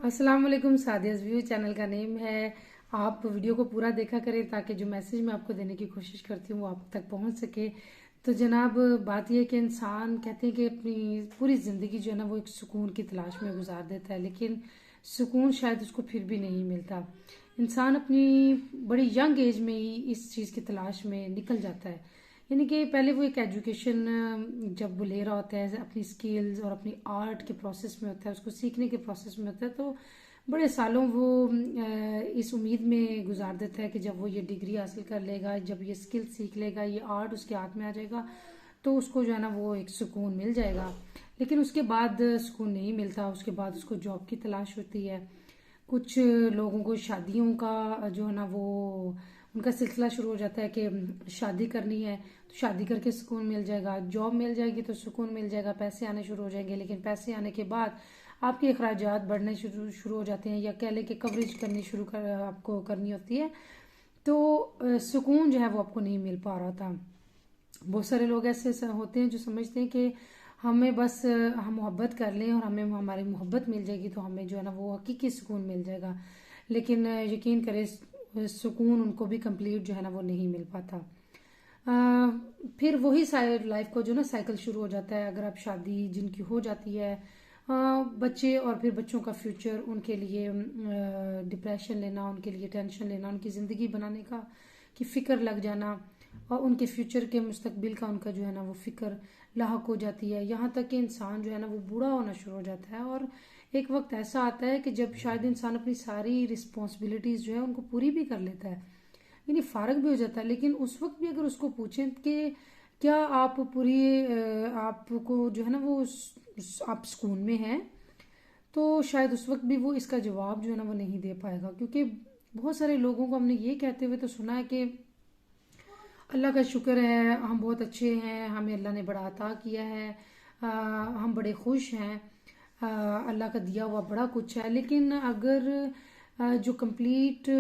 अस्सलाम वालेकुम। सादियाज़ view channel का नेम है। आप वीडियो को पूरा देखा करें ताकि जो मैसेज मैं आपको देने की कोशिश करती हूँ वो आप तक पहुँच सके। तो जनाब, बात यह है कि इंसान कहते हैं कि अपनी पूरी ज़िंदगी जो है ना वो एक सुकून की तलाश में गुजार देता है, लेकिन सुकून शायद उसको फिर भी नहीं मिलता। इंसान अपनी बड़ी यंग एज में ही इस चीज़ की तलाश में निकल जाता है। यानी कि पहले वो एक एजुकेशन जब वो ले रहा होता है, अपनी स्किल्स और अपनी आर्ट के प्रोसेस में होता है, उसको सीखने के प्रोसेस में होता है, तो बड़े सालों वो इस उम्मीद में गुजार देता है कि जब वो ये डिग्री हासिल कर लेगा, जब ये स्किल सीख लेगा, ये आर्ट उसके हाथ में आ जाएगा, तो उसको जो है ना वो एक सुकून मिल जाएगा। लेकिन उसके बाद सुकून नहीं मिलता। उसके बाद उसको जॉब की तलाश होती है। कुछ लोगों को शादियों का जो है ना वो उनका सिलसिला शुरू हो जाता है कि शादी करनी है तो शादी करके सुकून मिल जाएगा, जॉब मिल जाएगी तो सुकून मिल जाएगा, पैसे आने शुरू हो जाएंगे। लेकिन पैसे आने के बाद आपके अखराजात बढ़ने शुरू शुरू हो जाते हैं, या कह लें कि कवरेज करनी शुरू कर आपको करनी होती है, तो सुकून जो है वो आपको नहीं मिल पा रहा था। बहुत सारे लोग ऐसे होते हैं जो समझते हैं कि हमें बस हम मोहब्बत कर लें और हमें हमारी मोहब्बत मिल जाएगी तो हमें जो है ना वो हकीकी सुकून मिल जाएगा। लेकिन यकीन करें, सुकून उनको भी कंप्लीट जो है ना वो नहीं मिल पाता। फिर वही लाइफ को जो ना साइकिल शुरू हो जाता है। अगर आप शादी जिनकी हो जाती है, बच्चे और फिर बच्चों का फ्यूचर, उनके लिए डिप्रेशन लेना, उनके लिए टेंशन लेना, उनकी ज़िंदगी बनाने का की फ़िक्र लग जाना, और उनके फ्यूचर के मुस्तकबिल का उनका जो है ना वो फ़िक्र लाहक हो जाती है। यहाँ तक कि इंसान जो है ना वो बूढ़ा होना शुरू हो जाता है, और एक वक्त ऐसा आता है कि जब शायद इंसान अपनी सारी रिस्पॉन्सिबिलिटीज़ जो है उनको पूरी भी कर लेता है, यानी फारग भी हो जाता है। लेकिन उस वक्त भी अगर उसको पूछें कि क्या आप पूरी आपको जो है ना वो आप सुकून में हैं, तो शायद उस वक्त भी वो इसका जवाब जो है ना वो नहीं दे पाएगा। क्योंकि बहुत सारे लोगों को हमने ये कहते हुए तो सुना है कि अल्लाह का शुक्र है, हम बहुत अच्छे हैं, हमें अल्लाह ने बड़ा अता किया है, हम बड़े खुश हैं, अल्लाह का दिया हुआ बड़ा कुछ है। लेकिन अगर जो कंप्लीट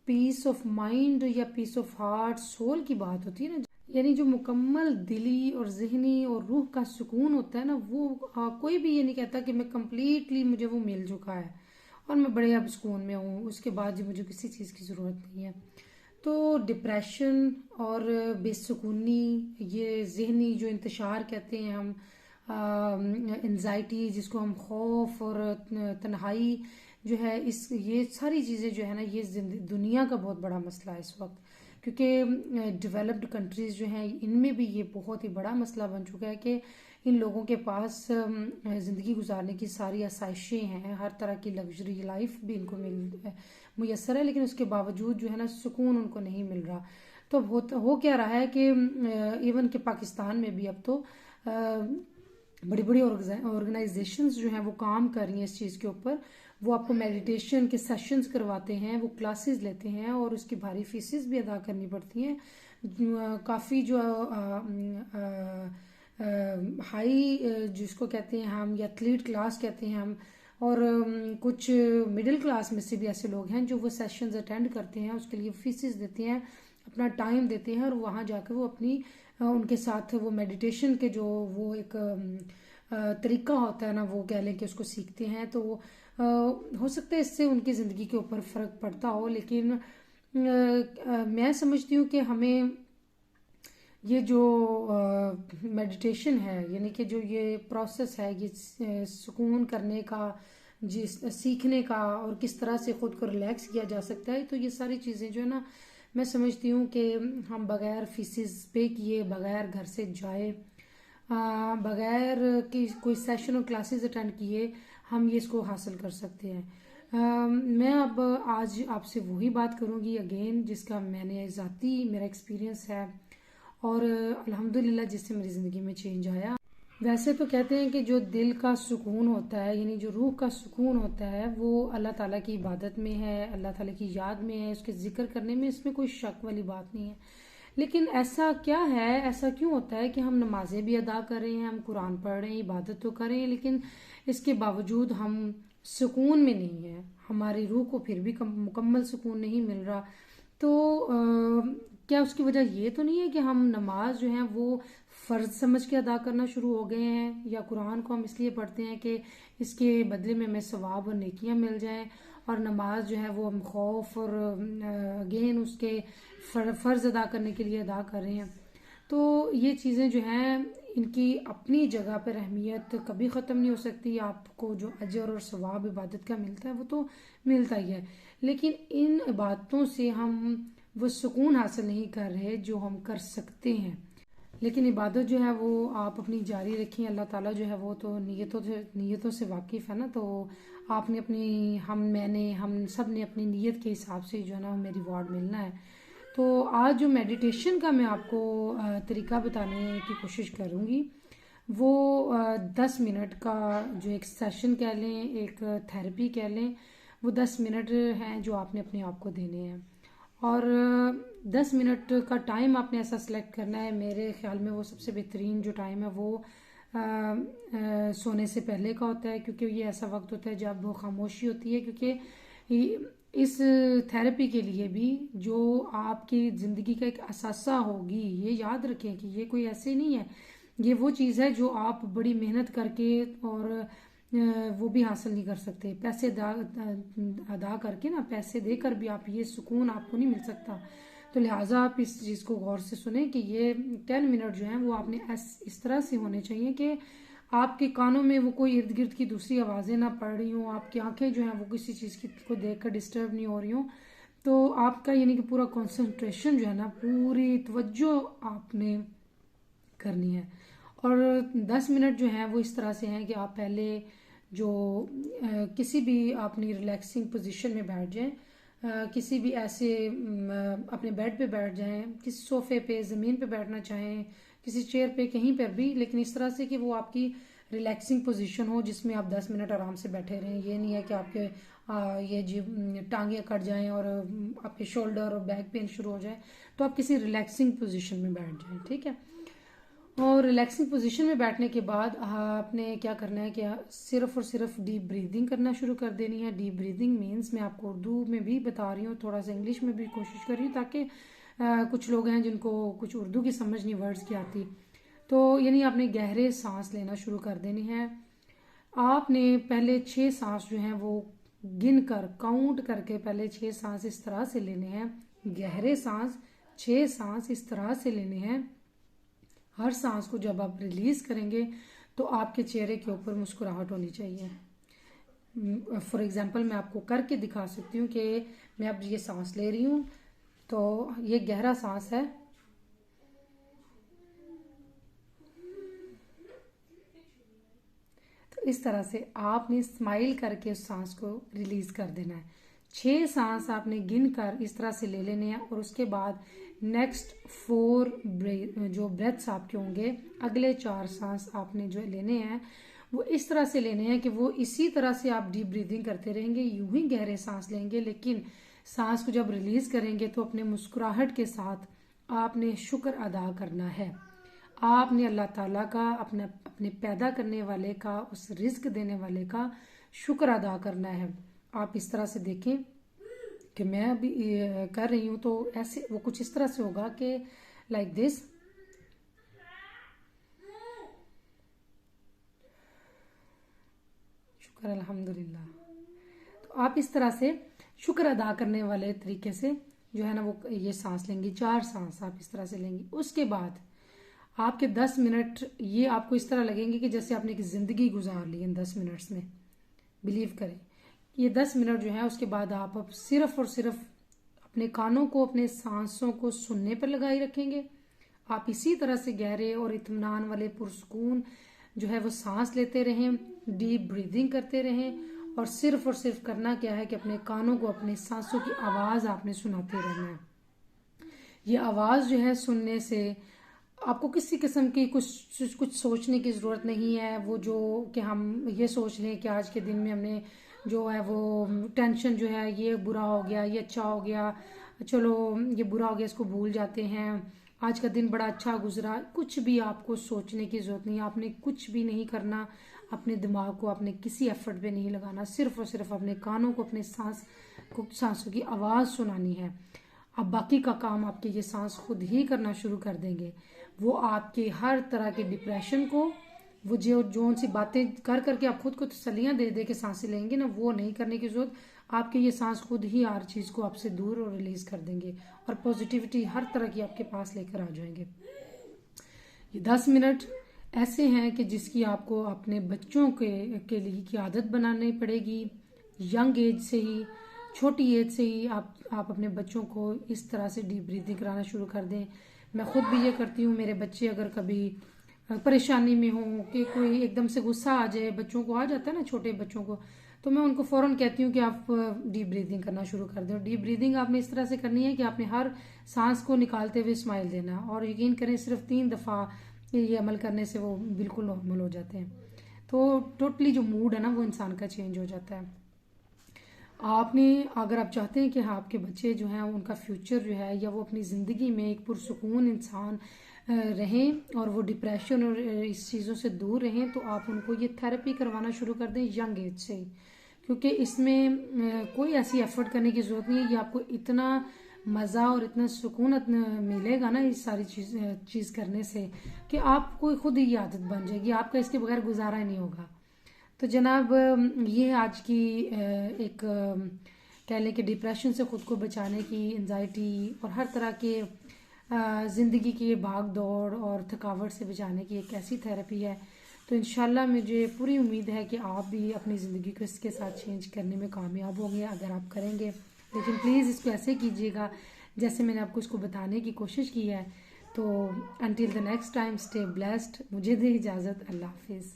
पीस ऑफ माइंड या पीस ऑफ हार्ट, सोल की बात होती है ना, यानी जो मुकम्मल दिली और जहनी और रूह का सुकून होता है ना, वो कोई भी ये नहीं कहता कि मैं कंप्लीटली मुझे वो मिल चुका है और मैं बड़े अब सुकून में हूँ, उसके बाद जी मुझे किसी चीज़ की ज़रूरत नहीं है। तो डिप्रेशन और बेसुकूनी, ये जहनी जो इंतशार कहते हैं हम, एनजाइटी जिसको हम खौफ और तन्हाई जो है, इस ये सारी चीज़ें जो है ना ये दुनिया का बहुत बड़ा मसला है इस वक्त। क्योंकि डेवलप्ड कंट्रीज़ जो हैं इनमें भी ये बहुत ही बड़ा मसला बन चुका है कि इन लोगों के पास ज़िंदगी गुजारने की सारी आसाइशें हैं, हर तरह की लग्जरी लाइफ भी इनको मुयसर है, लेकिन उसके बावजूद जो है ना सुकून उनको नहीं मिल रहा। तो हो क्या रहा है कि इवन के पाकिस्तान में भी अब तो बड़ी बड़ी ऑर्गेनाइजेशंस जो हैं वो काम कर रही हैं इस चीज़ के ऊपर। वो आपको मेडिटेशन के सेशंस करवाते हैं, वो क्लासेस लेते हैं, और उसकी भारी फीसेस भी अदा करनी पड़ती हैं। काफ़ी जो हाई जिसको कहते हैं हम, या एथलीट क्लास कहते हैं हम, और कुछ मिडिल क्लास में से भी ऐसे लोग हैं जो वो सेशंस अटेंड करते हैं, उसके लिए फीसेस देते हैं, अपना टाइम देते हैं, और वहाँ जाकर वो अपनी उनके साथ वो मेडिटेशन के जो वो एक तरीका होता है ना, वो कह लें कि उसको सीखते हैं। तो हो सकता है इससे उनकी ज़िंदगी के ऊपर फ़र्क पड़ता हो, लेकिन मैं समझती हूँ कि हमें ये जो मेडिटेशन है, यानी कि जो ये प्रोसेस है, ये सुकून करने का, जिस सीखने का, और किस तरह से ख़ुद को रिलैक्स किया जा सकता है, तो ये सारी चीज़ें जो है ना मैं समझती हूँ कि हम बग़ैर फीसिस पे किए, बग़ैर घर से जाए, बग़ैर कि कोई सेशन और क्लासेस अटेंड किए, हम ये इसको हासिल कर सकते हैं। मैं अब आज आपसे वही बात करूँगी अगेन, जिसका मैंने ज़ाती मेरा एक्सपीरियंस है, और अल्हम्दुलिल्लाह जिससे मेरी ज़िंदगी में चेंज आया। वैसे तो कहते हैं कि जो दिल का सुकून होता है, यानी जो रूह का सुकून होता है, वो अल्लाह ताला की इबादत में है, अल्लाह ताला की याद में है, उसके ज़िक्र करने में, इसमें कोई शक वाली बात नहीं है। लेकिन ऐसा क्या है, ऐसा क्यों होता है कि हम नमाजें भी अदा कर रहे हैं, हम कुरान पढ़ रहे हैं, इबादत तो कर रहे हैं, लेकिन इसके बावजूद हम सुकून में नहीं है, हमारी रूह को फिर भी मुकम्मल सुकून नहीं मिल रहा। तो क्या उसकी वजह ये तो नहीं है कि हम नमाज जो है वो फ़र्ज समझ के अदा करना शुरू हो गए हैं, या कुरान को हम इसलिए पढ़ते हैं कि इसके बदले में हमें सवाब और नेकियां मिल जाएं, और नमाज जो है वो हम खौफ और अगेन उसके फ़र्ज अदा करने के लिए अदा कर रहे हैं। तो ये चीज़ें जो हैं इनकी अपनी जगह पर अहमियत कभी ख़त्म नहीं हो सकती। आपको जो अजर और सवाब इबादत का मिलता है वो तो मिलता ही है, लेकिन इन इबादतों से हम वो सुकून हासिल नहीं कर रहे जो हम कर सकते हैं। लेकिन इबादत जो है वो आप अपनी जारी रखें। अल्लाह ताला जो है वो तो नीयतों से वाकिफ़ है ना, तो आपने अपनी हम सब ने अपनी नीयत के हिसाब से जो है ना हमें रिवॉर्ड मिलना है। तो आज जो मेडिटेशन का मैं आपको तरीका बताने की कोशिश करूँगी वो 10 मिनट का जो एक सेशन कह लें, एक थेरेपी कह लें, वो 10 मिनट हैं जो आपने अपने आप को देने हैं। और 10 मिनट का टाइम आपने ऐसा सिलेक्ट करना है, मेरे ख्याल में वो सबसे बेहतरीन जो टाइम है वो सोने से पहले का होता है, क्योंकि ये ऐसा वक्त होता है जब वो खामोशी होती है। क्योंकि इस थेरेपी के लिए भी जो आपकी ज़िंदगी का एक असासा होगी, ये याद रखें कि ये कोई ऐसे नहीं है, ये वो चीज़ है जो आप बड़ी मेहनत करके और वो भी हासिल नहीं कर सकते। पैसे अदा करके ना, पैसे देकर भी आप ये सुकून आपको नहीं मिल सकता। तो लिहाजा आप इस चीज़ को गौर से सुने कि ये 10 मिनट जो हैं वो आपने इस तरह से होने चाहिए कि आपके कानों में वो कोई इर्द गिर्द की दूसरी आवाज़ें ना पड़ रही हों, आपकी आंखें जो हैं वो किसी चीज़ को देख कर डिस्टर्ब नहीं हो रही हों। तो आपका यानी कि पूरा कंसंट्रेशन जो है ना, पूरी तवज्जो आपने करनी है। और 10 मिनट जो हैं वो इस तरह से हैं कि आप पहले जो किसी भी अपनी रिलैक्सिंग पोजीशन में बैठ जाएं, किसी भी ऐसे अपने बेड पे बैठ जाएं, किसी सोफे पे, ज़मीन पे बैठना चाहें, किसी चेयर पे, कहीं पर भी, लेकिन इस तरह से कि वो आपकी रिलैक्सिंग पोजीशन हो जिसमें आप 10 मिनट आराम से बैठे रहें। ये नहीं है कि आपके ये जी टांगे कट जाएं और आपके शोल्डर और बैक पेन शुरू हो जाए। तो आप किसी रिलैक्सिंग पोजीशन में बैठ जाएं, ठीक है। और रिलैक्सिंग पोजीशन में बैठने के बाद आपने क्या करना है कि सिर्फ और सिर्फ डीप ब्रीदिंग करना शुरू कर देनी है। डीप ब्रीदिंग मीन्स मैं आपको उर्दू में भी बता रही हूँ, थोड़ा सा इंग्लिश में भी कोशिश कर रही हूँ, ताकि कुछ लोग हैं जिनको कुछ उर्दू की समझ नहीं वर्ड्स की आती। तो यानी आपने गहरे सांस लेना शुरू कर देनी है। आपने पहले 6 सांस जो हैं वो गिन कर, काउंट करके पहले 6 सांस इस तरह से लेने हैं, गहरे सांस 6 सांस इस तरह से लेने हैं। हर सांस को जब आप रिलीज करेंगे तो आपके चेहरे के ऊपर मुस्कुराहट होनी चाहिए। फॉर एग्जांपल मैं आपको करके दिखा सकती हूँ कि मैं अब ये सांस ले रही हूँ, तो ये गहरा सांस है, तो इस तरह से आपने स्माइल करके उस सांस को रिलीज कर देना है। 6 सांस आपने गिन कर इस तरह से ले लेने हैं, और उसके बाद नेक्स्ट 4 जो ब्रेथ्स आपके होंगे, अगले 4 सांस आपने जो लेने हैं वो इस तरह से लेने हैं कि वो इसी तरह से आप डीप ब्रीदिंग करते रहेंगे, यूं ही गहरे सांस लेंगे, लेकिन सांस को जब रिलीज करेंगे तो अपने मुस्कुराहट के साथ आपने शुक्र अदा करना है। आपने अल्लाह ताला का, अपने पैदा करने वाले का, उस रिज्क देने वाले का शुक्र अदा करना है। आप इस तरह से देखें कि मैं अभी कर रही हूँ, तो ऐसे वो कुछ इस तरह से होगा कि लाइक दिस। शुक्र अल्हम्दुलिल्लाह। तो आप इस तरह से शुक्र अदा करने वाले तरीके से जो है ना वो ये सांस लेंगी, 4 सांस आप इस तरह से लेंगी। उसके बाद आपके 10 मिनट ये आपको इस तरह लगेंगे कि जैसे आपने एक ज़िंदगी गुजार ली इन 10 मिनट्स में। बिलीव करें, ये 10 मिनट जो है उसके बाद आप अब सिर्फ और सिर्फ अपने कानों को, अपने सांसों को सुनने पर लगाए रखेंगे। आप इसी तरह से गहरे और इत्मीनान वाले पुरसकून जो है वो सांस लेते रहें, डीप ब्रीदिंग करते रहें, और सिर्फ करना क्या है कि अपने कानों को अपने सांसों की आवाज़ आपने सुनाते रहना है। ये आवाज़ जो है सुनने से आपको किसी किस्म की कुछ सोचने की ज़रूरत नहीं है। वो जो कि हम ये सोच लें कि आज के दिन में हमने जो है वो टेंशन जो है, ये बुरा हो गया, ये अच्छा हो गया, चलो ये बुरा हो गया, इसको भूल जाते हैं, आज का दिन बड़ा अच्छा गुजरा। कुछ भी आपको सोचने की ज़रूरत नहीं है, आपने कुछ भी नहीं करना, अपने दिमाग को आपने किसी एफर्ट पे नहीं लगाना, सिर्फ और सिर्फ अपने कानों को अपने सांसों की आवाज़ सुनानी है। अब बाकी का काम आपके ये सांस खुद ही करना शुरू कर देंगे। वो आपके हर तरह के डिप्रेशन को, वो जो सी बातें कर करके आप खुद को तसल्लियां दे दे के सांसें लेंगे ना, वो नहीं करने की जरूरत। आपके ये सांस खुद ही हर चीज़ को आपसे दूर और रिलीज कर देंगे और पॉजिटिविटी हर तरह की आपके पास लेकर आ जाएंगे। ये 10 मिनट ऐसे हैं कि जिसकी आपको अपने बच्चों के लिए की आदत बनानी पड़ेगी। यंग एज से ही, छोटी एज से ही आप अपने बच्चों को इस तरह से डीप ब्रीथिंग कराना शुरू कर दें। मैं खुद भी ये करती हूँ। मेरे बच्चे अगर कभी परेशानी में हो कि कोई एकदम से गुस्सा आ जाए, बच्चों को आ जाता है ना, छोटे बच्चों को, तो मैं उनको फौरन कहती हूँ कि आप डीप ब्रीदिंग करना शुरू कर दें। डीप ब्रीदिंग आपने इस तरह से करनी है कि आपने हर सांस को निकालते हुए स्माइल देना, और यकीन करें सिर्फ 3 दफ़ा ये अमल करने से वो बिल्कुल नॉर्मल हो जाते हैं। तो टोटली जो मूड है ना वो इंसान का चेंज हो जाता है। आपने, अगर आप चाहते हैं कि हाँ आपके बच्चे जो हैं उनका फ्यूचर जो है, या वो अपनी ज़िंदगी में एक पुरसुकून इंसान रहें और वो डिप्रेशन और इस चीज़ों से दूर रहें, तो आप उनको ये थेरेपी करवाना शुरू कर दें यंग एज से ही। क्योंकि इसमें कोई ऐसी एफर्ट करने की ज़रूरत नहीं है। ये आपको इतना मज़ा और इतना सुकून मिलेगा ना इस सारी चीज़ करने से, कि आपको खुद ही आदत बन जाएगी, आपका इसके बगैर गुजारा ही नहीं होगा। तो जनाब, ये आज की एक कह लें कि डिप्रेशन से ख़ुद को बचाने की, एंजाइटी और हर तरह के ज़िंदगी की भाग दौड़ और थकावट से बचाने की एक ऐसी थेरेपी है। तो इंशाल्लाह मुझे पूरी उम्मीद है कि आप भी अपनी ज़िंदगी को इसके साथ चेंज करने में कामयाब होंगे अगर आप करेंगे। लेकिन प्लीज़ इसको ऐसे कीजिएगा जैसे मैंने आपको इसको बताने की कोशिश की है। तो until the next time, stay blessed. मुझे दे इजाज़त। अल्लाह हाफिज़।